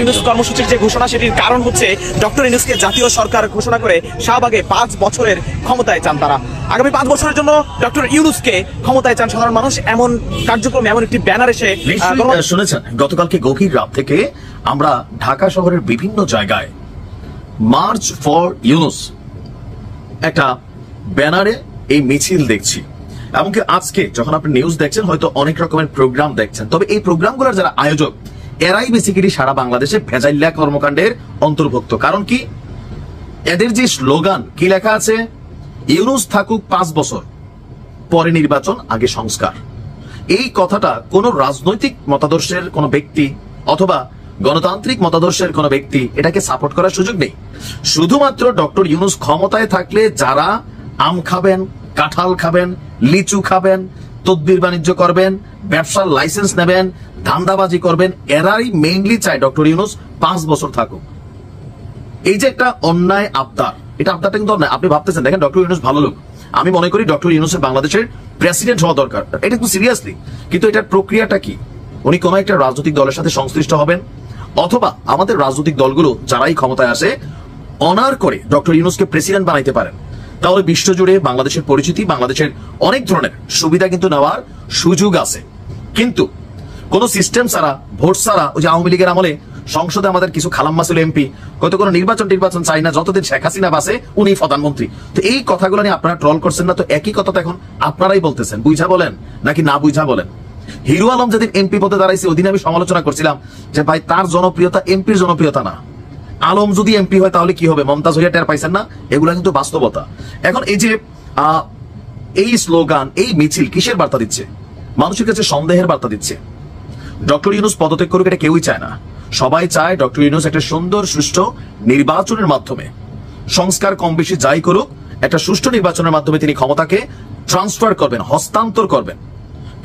ইউনূস কর্মসূচির যে ঘোষণা, সেটির কারণ হচ্ছে ডক্টর ইউনূসকে জাতীয় সরকার ঘোষণা করে শাহবাগে 5 বছরের ক্ষমতায় চান তারা। আগামী 5 বছরের জন্য ডক্টর ইউনূসকে ক্ষমতায় চান সাধারণ মানুষ। এমন কার্যক্রমে এমন একটি ব্যানার এসে শুনেছেন, গতকালকে গভীর রাত থেকে আমরা ঢাকা শহরের বিভিন্ন জায়গায় মার্চ ফর ইউনূস একটা ব্যানারে এই মিছিল দেখছি। এমনকি আজকে যখন আপনি নিউজ দেখছেন হয়তো অনেক রকমের প্রোগ্রাম দেখছেন, তবে এই প্রোগ্রামগুলোর যারা আয়োজক এরাই বেসিক্যালি সারা বাংলাদেশে ভেজাইল্লা কর্মকাণ্ডের অন্তর্ভুক্ত। কারণ কি, এদের যে স্লোগান কি লেখা আছে, ইউনূস থাকুক 5 বছর, পরে নির্বাচন, আগে সংস্কার। এই কথাটা কোন রাজনৈতিক মতাদর্শের কোন ব্যক্তি অথবা গণতান্ত্রিক মতাদর্শের কোন ব্যক্তি এটাকে সাপোর্ট করার সুযোগ নেই। শুধুমাত্র ডক্টর ইউনূস ক্ষমতায় থাকলে যারা আম খাবেন, কাঁঠাল খাবেন, লিচু খাবেন, তদবির বাণিজ্য করবেন, ব্যবসার লাইসেন্স নেবেন, ধান্দাবাজি করবেন, এরাই মেইনলি চায় ডক্টর ইউনূস 5 বছর থাকুক। এই যে একটা অন্যায় আবদার, এটা আবদারটা কিন্তু অন্যায়। আপনি ভাবতেছেন, দেখেন ডক্টর ইউনূস ভালো লোক, আমি মনে করি ডক্টর ইউনূসের বাংলাদেশের প্রেসিডেন্ট হওয়া দরকার, এটা একটু সিরিয়াসলি। কিন্তু এটার প্রক্রিয়াটা কি? উনি কোন একটা রাজনৈতিক দলের সাথে সংশ্লিষ্ট হবেন, অথবা আমাদের রাজনৈতিক দলগুলো যারাই ক্ষমতায় আসে অনার করে ডক্টর ইউনূসকে প্রেসিডেন্ট বানাইতে পারেন, তাহলে বিশ্বজুড়ে বাংলাদেশের পরিচিতি, বাংলাদেশের অনেক ধরনের সুবিধা কিন্তু নেওয়ার সুযোগ আছে। কিন্তু কোন সিস্টেম ছাড়া, ভোট ছাড়া, ওই যে আওয়ামী লীগের আমলে সংসদে আমাদের কিছু খালাম্মা ছিল এমপি, কত কোনো নির্বাচন চাই না, যতদিন শেখ হাসিনা বাসে উনি প্রধানমন্ত্রী। তো এই কথাগুলো নিয়ে আপনারা ট্রল করছেন না, তো একই কথা তো এখন আপনারাই বলতেছেন, বুঝা বলেন নাকি না বুঝা বলেন। হিরো আলম যেদিন এমপি পদে দাঁড়াইছে ওই দিন আমি সমালোচনা করছিলাম যে ভাই তার জনপ্রিয়তা এমপির জনপ্রিয়তা না, আলম যদি এমপি হয় তাহলে কি হবে, মমতাজ হইয়া টের পাইছেন না, এগুলা কিন্তু বাস্তবতা। এখন এই যে এই স্লোগান, এই মিছিল কিসের বার্তা দিচ্ছে? মানুষের কাছে সন্দেহের বার্তা দিচ্ছে। ডক্টর ইউনূস পদত্যাগ করুক, এটা কেউই চায় না। সবাই চায় ডক্টর ইউনূস একটা সুন্দর সুষ্ঠু নির্বাচনের মাধ্যমে, সংস্কার কম বেশি যাই করুক, একটা সুষ্ঠু নির্বাচনের মাধ্যমে তিনি ক্ষমতাকে ট্রান্সফার করবেন, হস্তান্তর করবেন।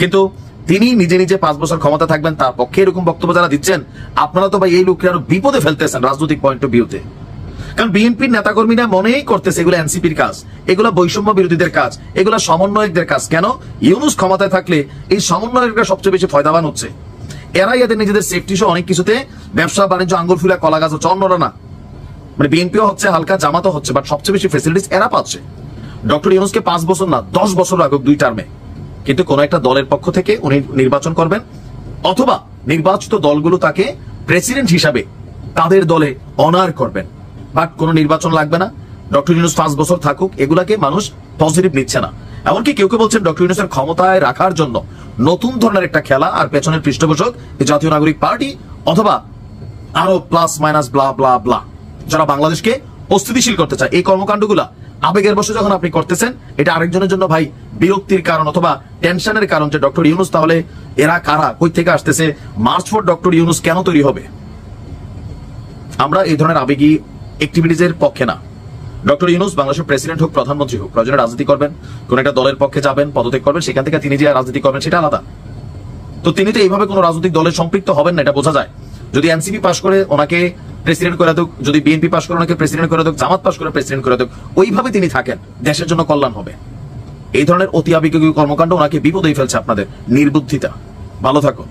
কিন্তু তিনি নিজে নিজে 5 বছর ক্ষমতা থাকবেন, তার পক্ষে এরকম বক্তব্য যারা দিচ্ছেন, আপনারা তো ভাই এই লোককে আরো বিপদে ফেলতেছেন রাজনৈতিক পয়েন্ট অফ ভিউতে। কারণ বিএনপির নেতাকর্মীরা মনেই করতেছে এগুলো এনসিপির কাজ, এগুলো বৈষম্য বিরোধীদের কাজ, এগুলো সমন্বয়কদের কাজ। কেন? ইউনূস ক্ষমতায় থাকলে এই সমন্বয়করা সবচেয়ে বেশি ফয়দাবান হচ্ছে। এরাই এদের নিজেদের সেফটি সহ অনেক কিছুতে ব্যবসা বাণিজ্য, আঙ্গুর ফুলা, কলা গাছ হচ্ছে, অন্যরা না। মানে বিএনপিও হচ্ছে, হালকা জামাতও হচ্ছে, বাট সবচেয়ে বেশি ফেসিলিটিস এরা পাচ্ছে। ডক্টর ইউনূসকে 5 বছর না 10 বছর আগুক 2 টার্মে, কিন্তু কোন একটা দলের পক্ষ থেকে উনি নির্বাচন করবেন, অথবা নির্বাচিত দলগুলো তাকে প্রেসিডেন্ট হিসাবে তাদের দলে অনার করবেন। বাট কোন নির্বাচন লাগবে না, ডক্টর ইউনূস 5 বছর থাকুক, এগুলাকে মানুষ পজিটিভ নিচ্ছে না। এমনকি কেউ কেউ বলছেন ডক্টর ইউনূসের ক্ষমতায় রাখার জন্য নতুন ধরনের একটা খেলা, আর পেছনের পৃষ্ঠপোষক জাতীয় নাগরিক পার্টি অথবা আরো প্লাস মাইনাস ব্লা ব্লা ব্লা, যারা বাংলাদেশকে অস্থিতিশীল করতে চায়। এই কর্মকাণ্ডগুলা আবেগের বশে যখন আপনি করতেছেন, এটা আরেকজনের জন্য ভাই বিরক্তির কারণ অথবা টেনশনের কারণ যে ডক্টর ইউনূস তাহলে এরা কারা, কই থেকে আসতেছে, মার্চ ফর ডক্টর ইউনূস কেন তৈরি হবে? আমরা এই ধরনের আবেগী অ্যাক্টিভিটিজের পক্ষে না। ডক্টর ইউনূস বাংলাদেশের প্রেসিডেন্ট হোক, প্রধানমন্ত্রী হোক, প্রয়োজনে রাজনীতি করবেন, কোন একটা দলের পক্ষে যাবেন, পদত্যাগ করবেন, সেখান থেকে তিনি যে রাজনীতি করবেন সেটা আলাদা। তো তিনি তো এইভাবে কোন রাজনৈতিক দলের সম্পৃক্ত হবেন না, এটা বোঝা যায়। যদি এনসিপি পাস করে ওনাকে প্রেসিডেন্ট করে দেখ, যদি বিএনপি পাস করে ওনাকে প্রেসিডেন্ট করে দেখ, জামাত পাস করে প্রেসিডেন্ট করে দেখ, ওইভাবে তিনি থাকেন, দেশের জন্য কল্যাণ হবে। এই ধরনের অতি আবেগী কর্মকাণ্ড ওনাকে বিপদেই ফেলছে, আপনাদের নির্বুদ্ধিতা। ভালো থাকুন।